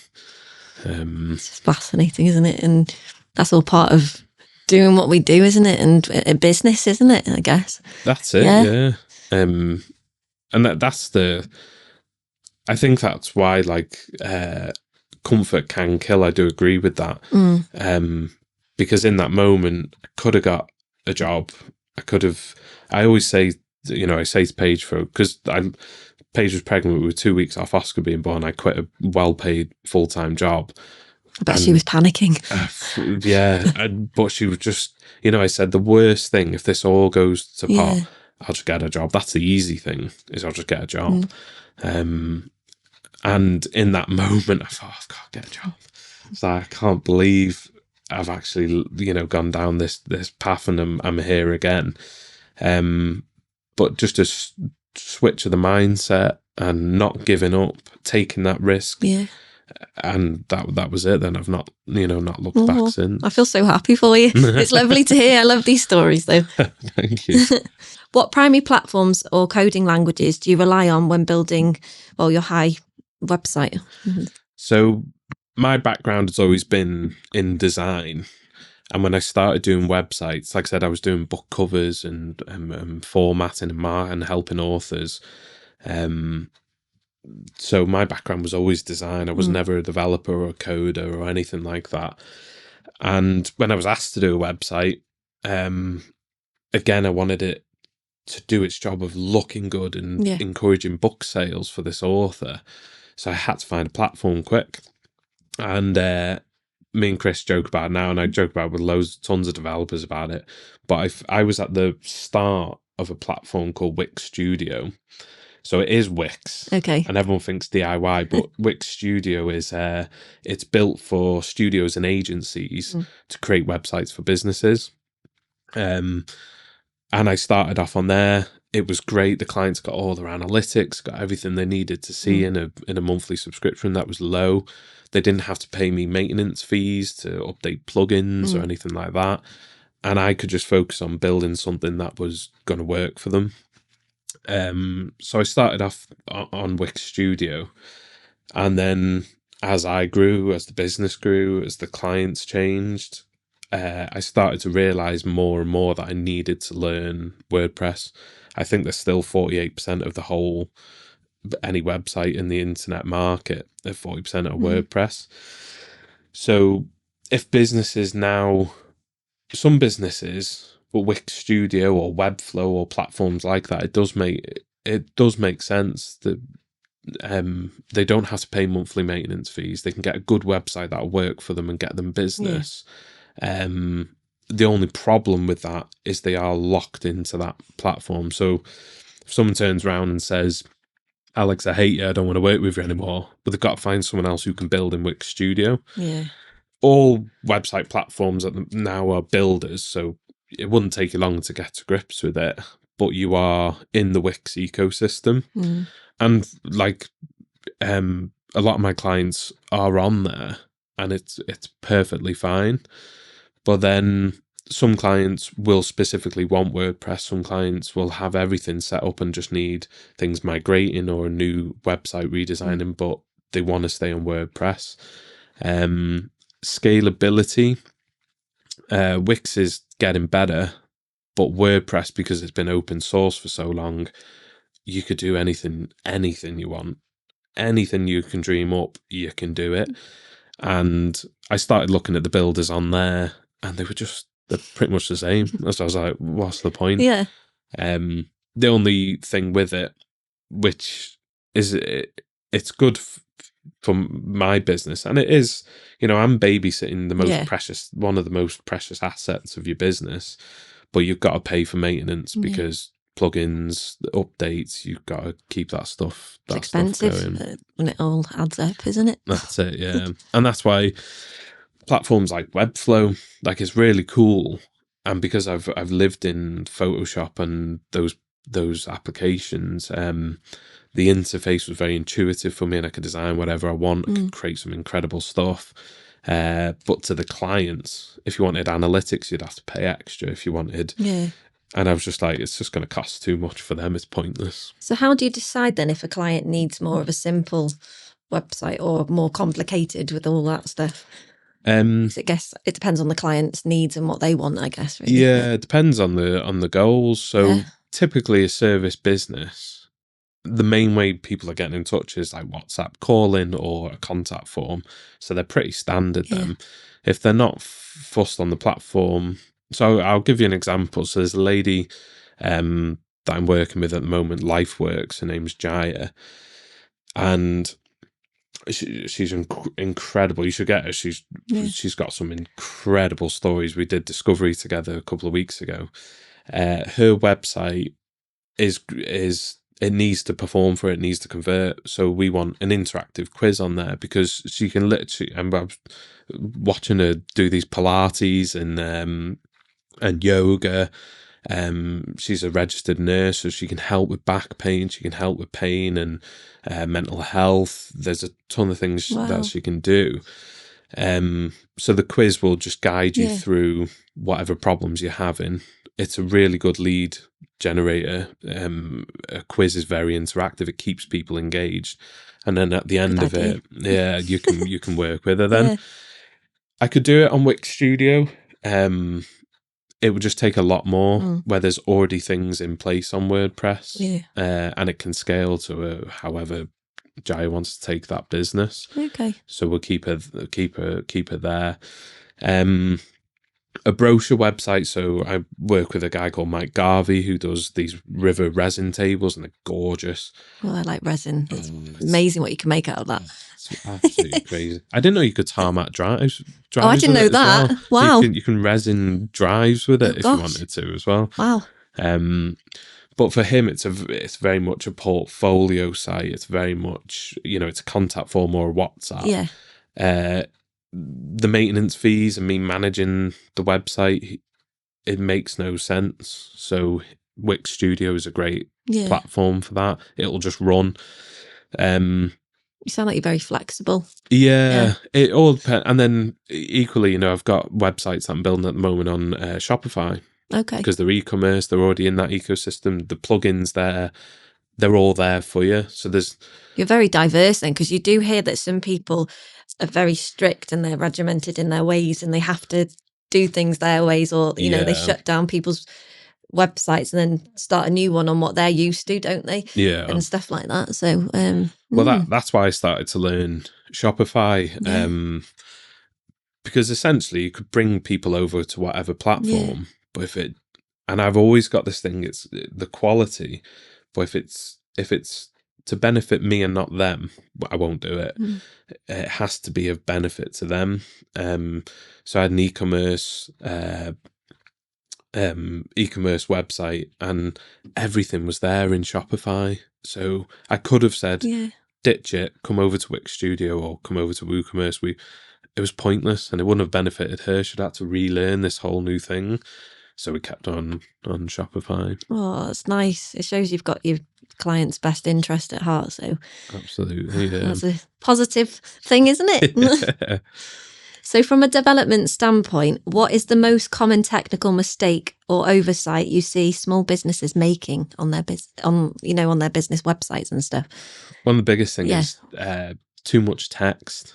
S3: It's just fascinating, isn't it? And that's all part of doing what we do, isn't it? And a business, isn't it? I guess.
S2: That's it, yeah. And that's I think that's why comfort can kill. I do agree with that. Because in that moment, I could have got a job. I always say, you know, I say to Paige, because Paige was pregnant with 2 weeks off Oscar being born, I quit a well-paid full-time job.
S3: I bet she was panicking.
S2: But she was just, you know, I said the worst thing, if this all goes to pot, I'll just get a job. That's the easy thing, is I'll just get a job. And in that moment, I thought, I've got to get a job. So I can't believe I've actually, you know, gone down this path and I'm here again. But just a switch of the mindset and not giving up, taking that risk. Yeah. And that was it. Then I've not looked back since.
S3: I feel so happy for you. It's lovely to hear. I love these stories though.
S2: Thank you.
S3: What primary platforms or coding languages do you rely on when building, your High website?
S2: So my background has always been in design. And when I started doing websites, like I said, I was doing book covers and formatting and helping authors. So my background was always design. I was never a developer or a coder or anything like that. And when I was asked to do a website, again, I wanted it to do its job of looking good and encouraging book sales for this author. So I had to find a platform quick. And me and Chris joke about it now, and I joke about it with tons of developers about it. But I was at the start of a platform called Wix Studio. So it is Wix. Okay. And everyone thinks DIY, but Wix Studio is it's built for studios and agencies to create websites for businesses. And I started off on there. It was great. The clients got all their analytics, got everything they needed to see in a monthly subscription that was low. They didn't have to pay me maintenance fees to update plugins or anything like that. And I could just focus on building something that was going to work for them. So I started off on Wix Studio. And then as I grew, as the business grew, as the clients changed, I started to realize more and more that I needed to learn WordPress. I think there's still 48% of the whole, any website in the internet market, 40% of WordPress. So if businesses now, some businesses, but Wix Studio or Webflow or platforms like that, it does make sense that they don't have to pay monthly maintenance fees. They can get a good website that'll work for them and get them business. The only problem with that is they are locked into that platform. So if someone turns around and says, Alex, I hate you, I don't want to work with you anymore, but they've got to find someone else who can build in Wix Studio. Yeah. All website platforms now are builders, so it wouldn't take you long to get to grips with it, but you are in the Wix ecosystem. And a lot of my clients are on there, and it's perfectly fine. But then some clients will specifically want WordPress. Some clients will have everything set up and just need things migrating or a new website redesigning, but they want to stay on WordPress. Scalability, Wix is getting better, but WordPress, because it's been open source for so long, you could do anything you want. Anything you can dream up, you can do it. And I started looking at the builders on there, and they're pretty much the same. So I was like, what's the point?
S3: Yeah.
S2: The only thing with it, which is it's good for my business, and it is, I'm babysitting the most precious, one of the most precious assets of your business, but you've got to pay for maintenance because plugins, updates, you've got to keep that stuff.
S3: It's expensive when it all adds up, isn't it?
S2: That's it, yeah. And that's why platforms like Webflow, like, it's really cool. And because I've lived in Photoshop and those applications, the interface was very intuitive for me, and I could design whatever I want. I could create some incredible stuff. But to the clients, if you wanted analytics, you'd have to pay extra. If you wanted, and I was just like, it's just going to cost too much for them. It's pointless.
S3: So how do you decide then if a client needs more of a simple website or more complicated with all that stuff? I guess it depends on the client's needs and what they want, I guess. Really.
S2: Yeah, it depends on the goals. So typically a service business, the main way people are getting in touch is like WhatsApp calling or a contact form. So they're pretty standard then. If they're not fussed on the platform. So I'll give you an example. So there's a lady that I'm working with at the moment, LifeWorks. Her name's Shire. And she's incredible. You should get her. She's got some incredible stories. We did Discovery together a couple of weeks ago. Her website is it needs to perform for it, needs to convert. So we want an interactive quiz on there, because she can literally. I'm watching her do these Pilates and yoga. She's a registered nurse, so she can help with back pain, she can help with pain and mental health. There's a ton of things that she can do. So the quiz will just guide you through whatever problems you're having. It's a really good lead generator. A quiz is very interactive. It keeps people engaged. And then at the end of it, you can work with her then. I could do it on Wix Studio. It would just take a lot more where there's already things in place on WordPress, and it can scale to however Jaya wants to take that business.
S3: Okay.
S2: So we'll keep her there. A brochure website. So I work with a guy called Mike Garvey who does these river resin tables, and they're gorgeous.
S3: Well, I like resin. It's amazing what you can make out of that.
S2: It's absolutely crazy. I didn't know you could tarmac drives.
S3: Oh, I didn't know that.
S2: Well. Wow. You can resin drives with it if you wanted to as well.
S3: Wow.
S2: But for him, it's very much a portfolio site. It's very much, it's a contact form or a WhatsApp.
S3: Yeah.
S2: The maintenance fees and me managing the website, it makes no sense. So Wix Studio is a great platform for that. It'll just run.
S3: You sound like you're very flexible.
S2: Yeah. It all depends. And then equally, I've got websites that I'm building at the moment on Shopify.
S3: Okay.
S2: Because they're e-commerce, they're already in that ecosystem. The plugins there, they're all there for you. So
S3: you're very diverse then, because you do hear that some people are very strict and they're regimented in their ways, and they have to do things their ways, or they shut down people's websites and then start a new one on what they're used to, don't they?
S2: Yeah.
S3: And stuff like that. So
S2: that's why I started to learn Shopify. Because essentially you could bring people over to whatever platform, but and I've always got this thing, it's the quality, but if it's to benefit me and not them, I won't do it. It has to be of benefit to them. So I had an e-commerce website, and everything was there in Shopify. So I could have said, ditch it, come over to Wix Studio or come over to WooCommerce. It was pointless, and it wouldn't have benefited her. She'd had to relearn this whole new thing. So we kept on Shopify.
S3: Oh, that's nice. It shows you've got your client's best interest at heart. So
S2: absolutely,
S3: that's a positive thing, isn't it? So from a development standpoint, what is the most common technical mistake or oversight you see small businesses making on their business websites and stuff?
S2: One of the biggest things is too much text,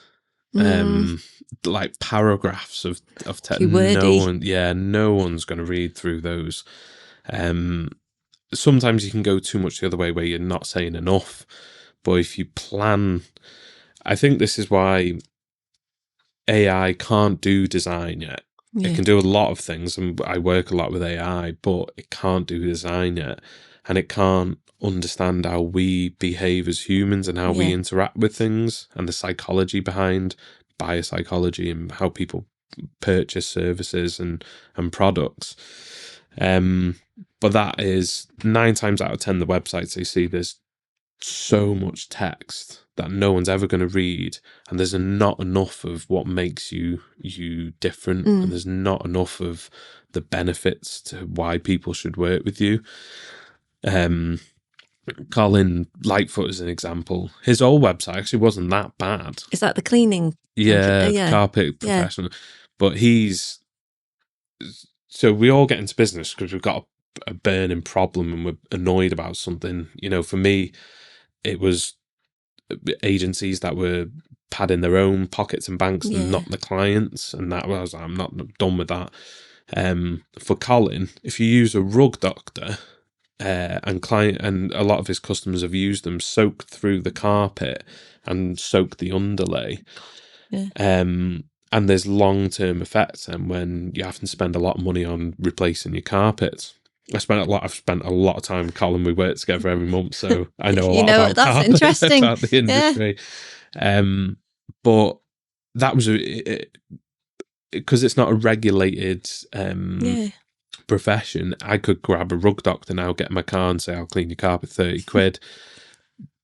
S2: like paragraphs of text.
S3: Too wordy.
S2: No one's going to read through those. Sometimes you can go too much the other way where you're not saying enough. But if you plan, I think this is why AI can't do design yet. It can do a lot of things, and I work a lot with AI, but it can't do design yet, and it can't understand how we behave as humans and how we interact with things, and the psychology behind biopsychology and how people purchase services and products. But that is 9 times out of 10 the websites they see, there's so much text that no one's ever going to read, and there's not enough of what makes you different, and there's not enough of the benefits to why people should work with you. Colin Lightfoot is an example. His old website actually wasn't that bad.
S3: Is that the cleaning?
S2: Carpet professional. But so we all get into business because we've got a burning problem and we're annoyed about something. For me, it was agencies that were padding their own pockets and banks and not the clients, and that was, I'm not done with that. For Colin, if you use a rug doctor, and a lot of his customers have used them, soak through the carpet and soak the underlay, and there's long-term effects, and when you have to spend a lot of money on replacing your carpets. I've spent a lot of time with Colin. We work together every month, so I know a lot about
S3: that's
S2: carpet,
S3: interesting.
S2: about the industry. But that was because it's not a regulated profession. I could grab a rug doctor now, get in my car and say, I'll clean your carpet, 30 quid.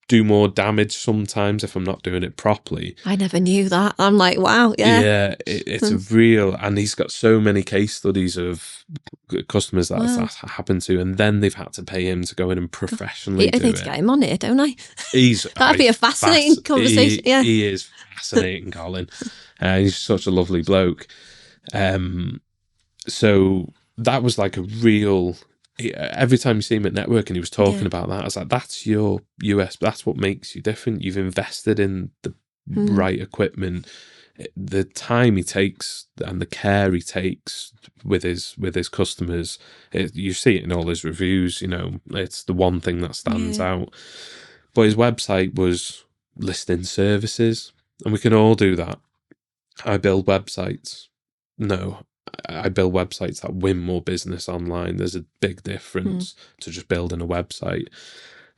S2: Do more damage sometimes if I'm not doing it properly.
S3: I never knew that. I'm like, wow,
S2: it's a real, and he's got so many case studies of customers that happened to, and then they've had to pay him to go in and professionally do it.
S3: I need to get him on it, don't I? That'd be a fascinating conversation.
S2: He is fascinating, Colin. He's such a lovely bloke. So that was like a real. Every time you see him at network and he was talking about that, I was like, that's your US, that's what makes you different. You've invested in the right equipment. The time he takes and the care he takes with his customers, you see it in all his reviews. It's the one thing that stands out. But his website was listing services, and we can all do that. I build websites. No, I build websites that win more business online. There's a big difference to just building a website.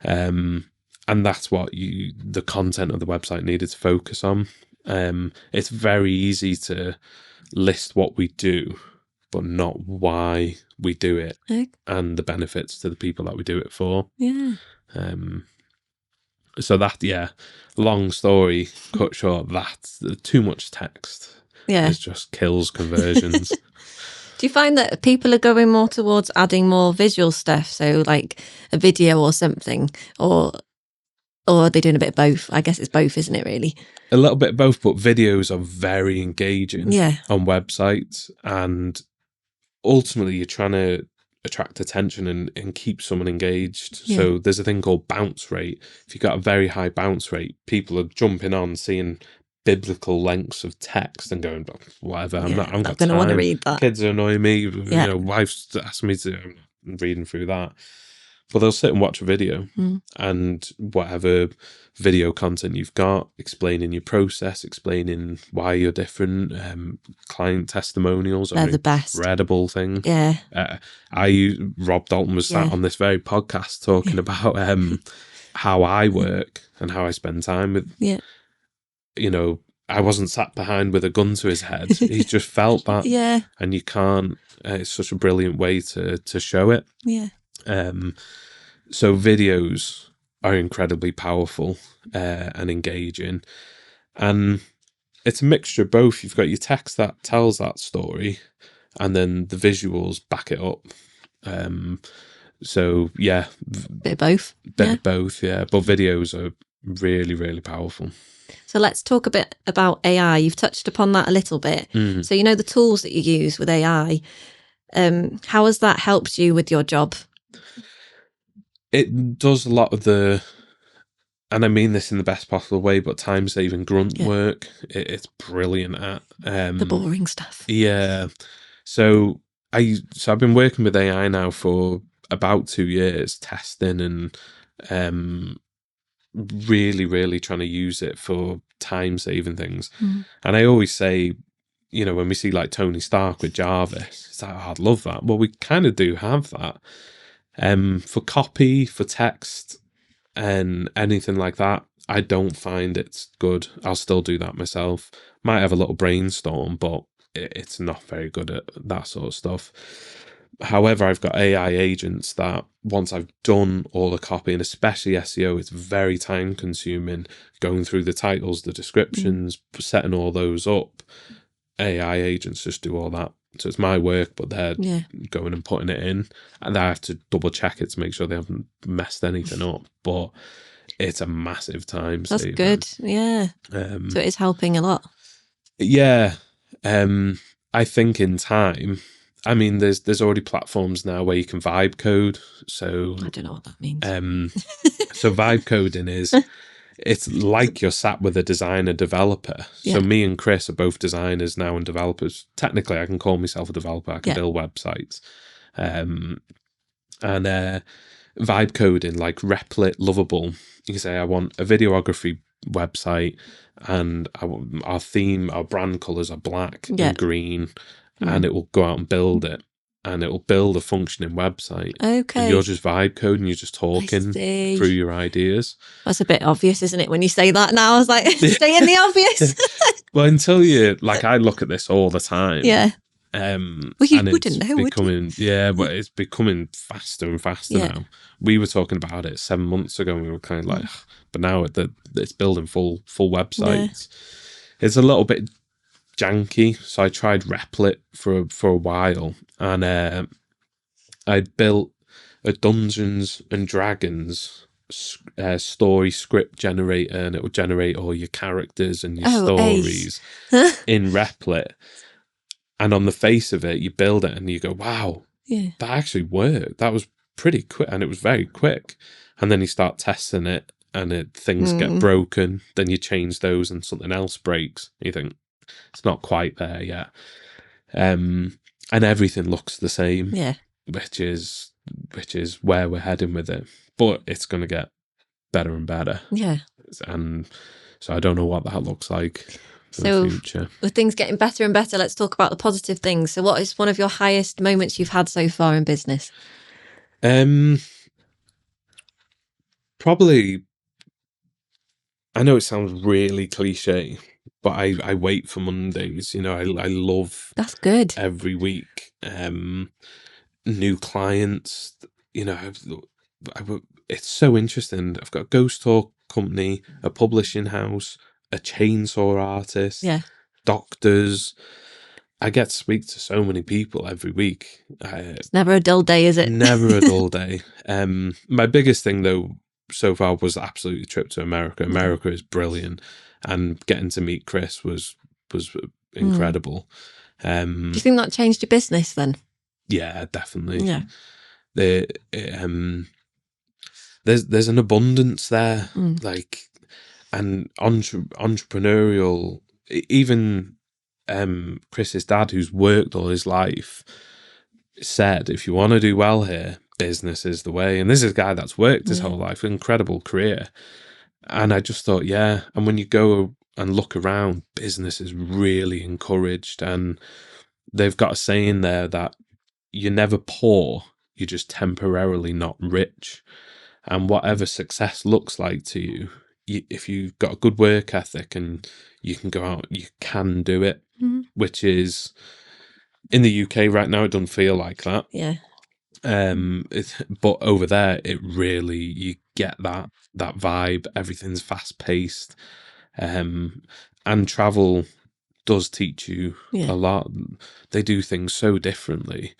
S2: And that's what the content of the website needed to focus on. It's very easy to list what we do, but not why we do it and the benefits to the people that we do it for. So that, long story cut short, that's too much text. It just kills conversions.
S3: Do you find that people are going more towards adding more visual stuff? So like a video or something, or are they doing a bit of both? I guess it's both, isn't it, really?
S2: A little bit of both, but videos are very engaging on websites. And ultimately, you're trying to attract attention and keep someone engaged. So there's a thing called bounce rate. If you've got a very high bounce rate, people are jumping on, seeing biblical lengths of text and going, whatever, I'm not going to want to read that. Kids annoy me, wife's asked me to, I'm reading through that. But they'll sit and watch a video and whatever video content you've got, explaining your process, explaining why you're different, client testimonials are
S3: the best.
S2: Incredible thing. Rob Dalton was sat on this very podcast talking about how I work and how I spend time with I wasn't sat behind with a gun to his head. He just felt that. And you can't, it's such a brilliant way to show it. So videos are incredibly powerful and engaging. And it's a mixture of both. You've got your text that tells that story, and then the visuals back it up. So,
S3: bit of both.
S2: Bit of both, But videos are really, really powerful.
S3: So let's talk a bit about AI. You've touched upon that a little bit. So the tools that you use with AI, how has that helped you with your job?
S2: It does a lot of the and I mean this in the best possible way, but time-saving grunt
S3: Yeah.
S2: work, it's brilliant at.
S3: The boring stuff.
S2: Yeah. So I've been working with AI now for about 2 years, testing and really, really trying to use it for time-saving things. And I always say, you know, when we see like Tony Stark with Jarvis, it's like, oh, I'd love that. Well, we kind of do have that. For copy, for text, and anything like that, I don't find it's good. I'll still do that myself. Might have a little brainstorm, but it's not very good at that sort of stuff. However, I've got AI agents that once I've done all the copy, and especially SEO, it's very time consuming going through the titles, the descriptions, setting all those up. AI agents just do all that. So it's my work, but they're going and putting it in, and I have to double check it to make sure they haven't messed anything up. But it's a massive time
S3: That's
S2: saver.
S3: good. Yeah. So it is helping a lot.
S2: Yeah. I think in time, I mean, there's already platforms now where you can vibe code. So
S3: I don't know what that means.
S2: So vibe coding is, it's like you're sat with a designer developer. So me and Chris are both designers now and developers. Technically, I can call myself a developer. I can build websites. And vibe coding, like Replit, Lovable. You can say, I want a videography website, and our theme, our brand colours are black and green, and it will go out and build it. And it will build a functioning website.
S3: Okay.
S2: And you're just vibe coding, you're just talking through your ideas.
S3: That's a bit obvious, isn't it, when you say that now? I was like, stay in the obvious.
S2: Well, until you, like, I look at this all the time.
S3: Yeah.
S2: Well,
S3: you wouldn't know, would you?
S2: Yeah, but it's becoming faster and faster now. We were talking about it 7 months ago, and we were kind of like, but now it's building full websites. It's a little bit janky, so I tried Replit for a while, and I built a Dungeons and Dragons story script generator, and it would generate all your characters and your stories in Replit. And on the face of it, you build it and you go, wow, that actually worked. That was pretty quick, and it was very quick. And then you start testing it, and things get broken. Then you change those and something else breaks. You think, it's not quite there yet. And everything looks the same, which is where we're heading with it. But it's going to get better and better. Yeah. And so I don't know what that looks like. So
S3: with things getting better and better, let's talk about the positive things. So what is one of your highest moments you've had so far in business?
S2: Probably, I know it sounds really cliche, but I wait for Mondays. You know, I love,
S3: that's good,
S2: every week. New clients, you know, it's so interesting. I've got a ghost tour company, a publishing house, a chainsaw artist, doctors. I get to speak to so many people every week.
S3: It's never a dull day, is it?
S2: Never a dull day. My biggest thing, though, so far was absolutely the trip to America. America is brilliant, and getting to meet Chris was incredible.
S3: Do you think that changed your business then?
S2: Yeah, definitely. Yeah. There's an abundance there, like, and entrepreneurial. Even Chris's dad, who's worked all his life, said, if you want to do well here, business is the way. And this is a guy that's worked his whole life, incredible career. And I just thought, and when you go and look around, business is really encouraged. And they've got a saying there that you're never poor, you're just temporarily not rich. And whatever success looks like to you, if you've got a good work ethic and you can go out, you can do it, which is, in the UK right now, it doesn't feel like that. Yeah. But over there, it really, you get that vibe. Everything's fast paced, and travel does teach you a lot. They do things so differently.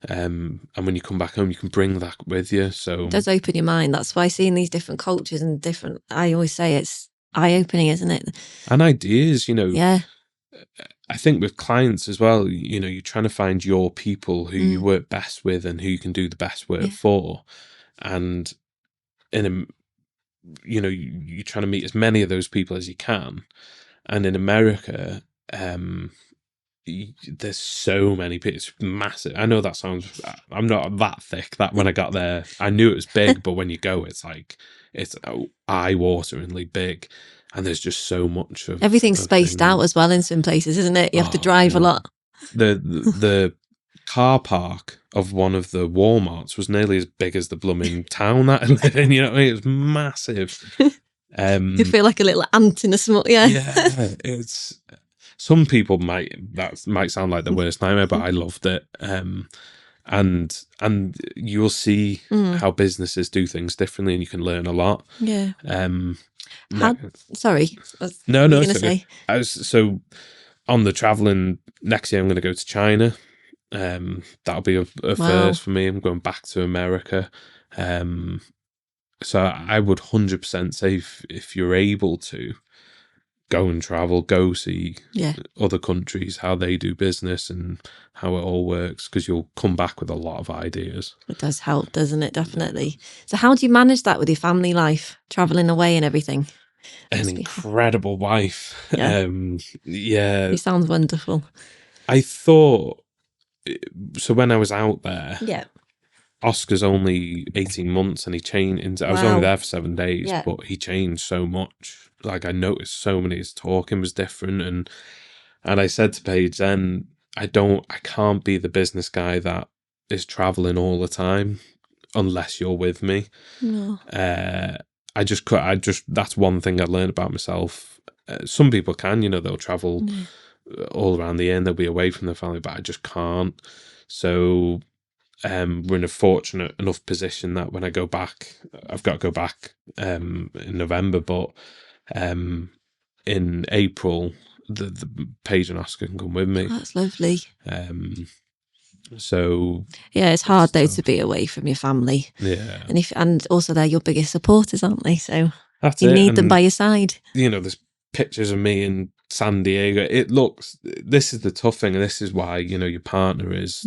S2: And when you come back home, you can bring that with you. So
S3: it does open your mind. That's why seeing these different cultures and different, I always say it's eye-opening, isn't it?
S2: And ideas, you know. Yeah. I think with clients as well, you know, you're trying to find your people who you work best with and who you can do the best work for. And you're trying to meet as many of those people as you can. And in America, there's so many people. It's massive. I know that sounds, I'm not that thick. That when I got there, I knew it was big, but when you go, it's like, it's eye-wateringly big. And there's just so much of
S3: everything's spaced out as well in some places, isn't it? You have to drive a lot.
S2: The car park of one of the Walmarts was nearly as big as the blooming town that I live in. You know what I mean? It was massive.
S3: You feel like a little ant in a small. Yeah.
S2: It's. Some people might sound like the worst nightmare, but I loved it. And you'll see how businesses do things differently, and you can learn a lot.
S3: Yeah.
S2: No,
S3: Sorry.
S2: so on the traveling next year, I'm going to go to China. That'll be a first for me. I'm going back to America. So I would 100% say if you're able to, go and travel, go see other countries, how they do business and how it all works, because you'll come back with a lot of ideas. It
S3: does help, doesn't it? Definitely. So how do you manage that with your family life, traveling away and everything?
S2: An incredible wife.
S3: Yeah.
S2: He
S3: sounds wonderful.
S2: I thought, so when I was out there, Oscar's only 18 months and he changed. I was only there for 7 days, but he changed so much. Like I noticed so many, his talking was different. And I said to Paige then, I can't be the business guy that is traveling all the time unless you're with me.
S3: No.
S2: That's one thing I learned about myself. Some people can, they'll travel all around the year and they'll be away from their family, but I just can't. So we're in a fortunate enough position that when I go back, I've got to go back in November, but in April, the Paige and Oscar can come with me.
S3: That's lovely.
S2: So
S3: it's hard though to be away from your family.
S2: Yeah,
S3: and also they're your biggest supporters, aren't they? So
S2: you
S3: need them by your side.
S2: There's pictures of me in San Diego. This is the tough thing, and this is why your partner is.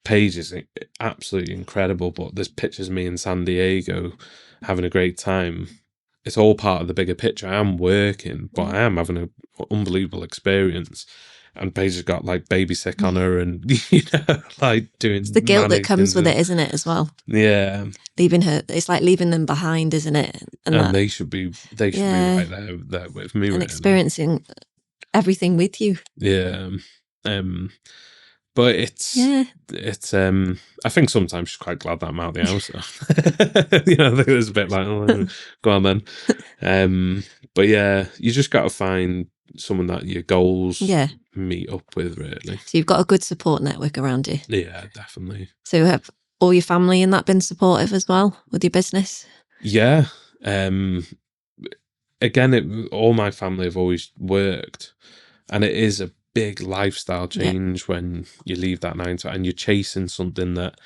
S2: Paige is absolutely incredible, but there's pictures of me in San Diego having a great time. It's all part of the bigger picture. I am working, but I am having an unbelievable experience. And Paige has got like baby sick on her, and like doing.
S3: It's the guilt that comes with it, isn't it? As well.
S2: Yeah.
S3: Leaving her, it's like leaving them behind, isn't it?
S2: And they should be right there with me,
S3: and experiencing everything with you.
S2: Yeah. But it's I think sometimes she's quite glad that I'm out of the house. I think it's a bit like, go on then. But you just got to find someone that your goals meet up with, really.
S3: So you've got a good support network around you.
S2: Yeah, definitely.
S3: So have all your family in that been supportive as well with your business?
S2: Yeah. Again, all my family have always worked, and it is a big lifestyle change when you leave that 9 to 5 and you're chasing something that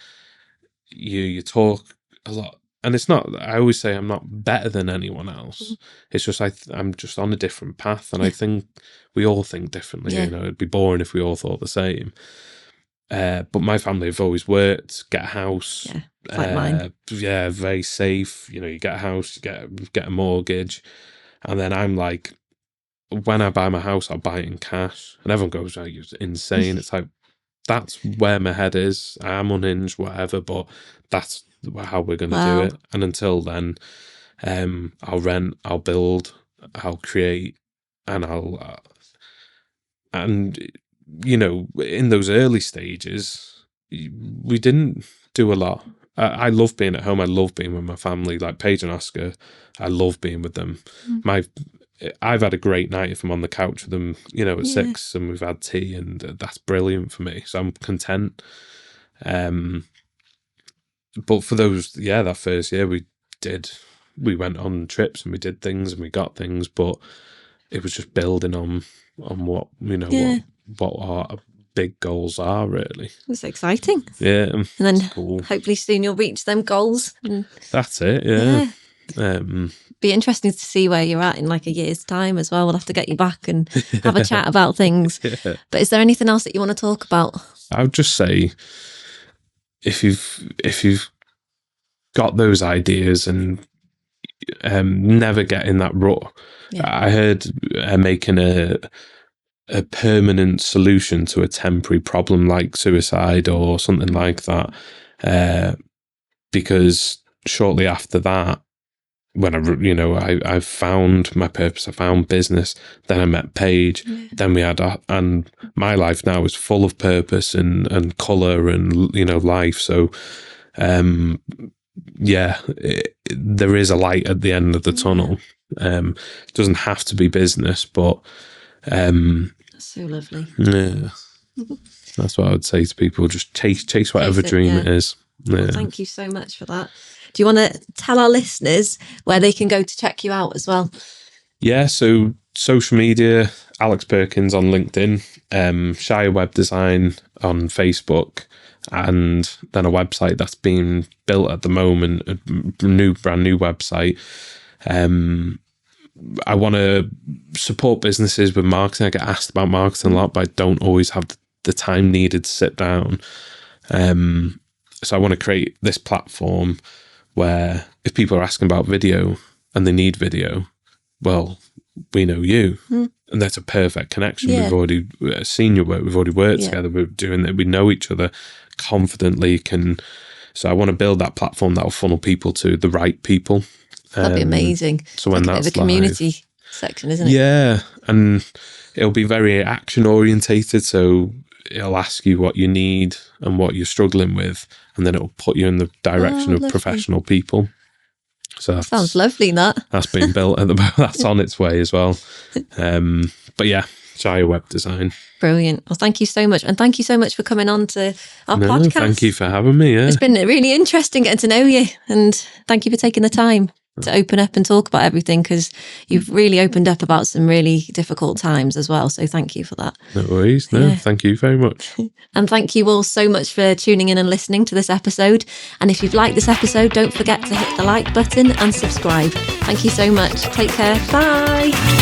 S2: you talk a lot. And it's not, I always say I'm not better than anyone else. It's just I'm just on a different path, and I think we all think differently. It'd be boring if we all thought the same. But my family have always worked, get a house.
S3: Like mine.
S2: Very safe. You get a house, you get a mortgage, and then I'm like, when I buy my house, I'll buy it in cash. And everyone goes, "Oh, you're insane." It's like, that's where my head is. I am unhinged, whatever, but that's how we're going to do it. And until then, I'll rent, I'll build, I'll create, and in those early stages, we didn't do a lot. I love being at home. I love being with my family, like Paige and Oscar. I love being with them. I've had a great night if I'm on the couch with them, at 6 and we've had tea, and that's brilliant for me. So I'm content. But for those, that first year we went on trips and we did things and we got things, but it was just building on what, what our big goals are, really.
S3: It's exciting.
S2: Yeah.
S3: And then
S2: cool.
S3: Hopefully soon you'll reach them goals.
S2: That's it. Yeah.
S3: Be interesting to see where you're at in like a year's time as well. We'll have to get you back and have a chat about things. But is there anything else that you want to talk about?
S2: I would just say, if you've got those ideas and never get in that rut. I heard making a permanent solution to a temporary problem like suicide or something like that, because shortly after that, when I found my purpose, I found business, then I met Paige, then we had and my life now is full of purpose and colour and life. So there is a light at the end of the tunnel. It doesn't have to be business, but
S3: that's so lovely.
S2: Yeah, that's what I would say to people. Just chase whatever dream it is.
S3: Well, thank you so much for that. Do you want to tell our listeners where they can go to check you out as well?
S2: Yeah, so social media, Alex Perkins on LinkedIn, Shire Web Design on Facebook, and then a website that's being built at the moment, a brand new website. I want to support businesses with marketing. I get asked about marketing a lot, but I don't always have the time needed to sit down. So I want to create this platform where if people are asking about video and they need video, well, we know you. And that's a perfect connection.
S3: Yeah.
S2: We've already seen your work. We've already worked together. We're doing it. We know each other confidently. So I want to build that platform that will funnel people to the right people.
S3: That'd be amazing.
S2: So when that's
S3: the community section, isn't it?
S2: Yeah, and it'll be very action orientated. So it'll ask you what you need and what you're struggling with, and then it'll put you in the direction of professional people. So that
S3: sounds lovely.
S2: That's been built at the moment. That's on its way as well. But yeah, Shire Web Design.
S3: Brilliant. Well, thank you so much, and thank you so much for coming on to our podcast.
S2: Thank you for having me. Yeah,
S3: it's been really interesting getting to know you, and thank you for taking the time to open up and talk about everything, because you've really opened up about some really difficult times as well. So thank you for that.
S2: No worries. Thank you very much.
S3: And thank you all so much for tuning in and listening to this episode. And if you've liked this episode, don't forget to hit the like button and subscribe. Thank you so much. Take care. Bye.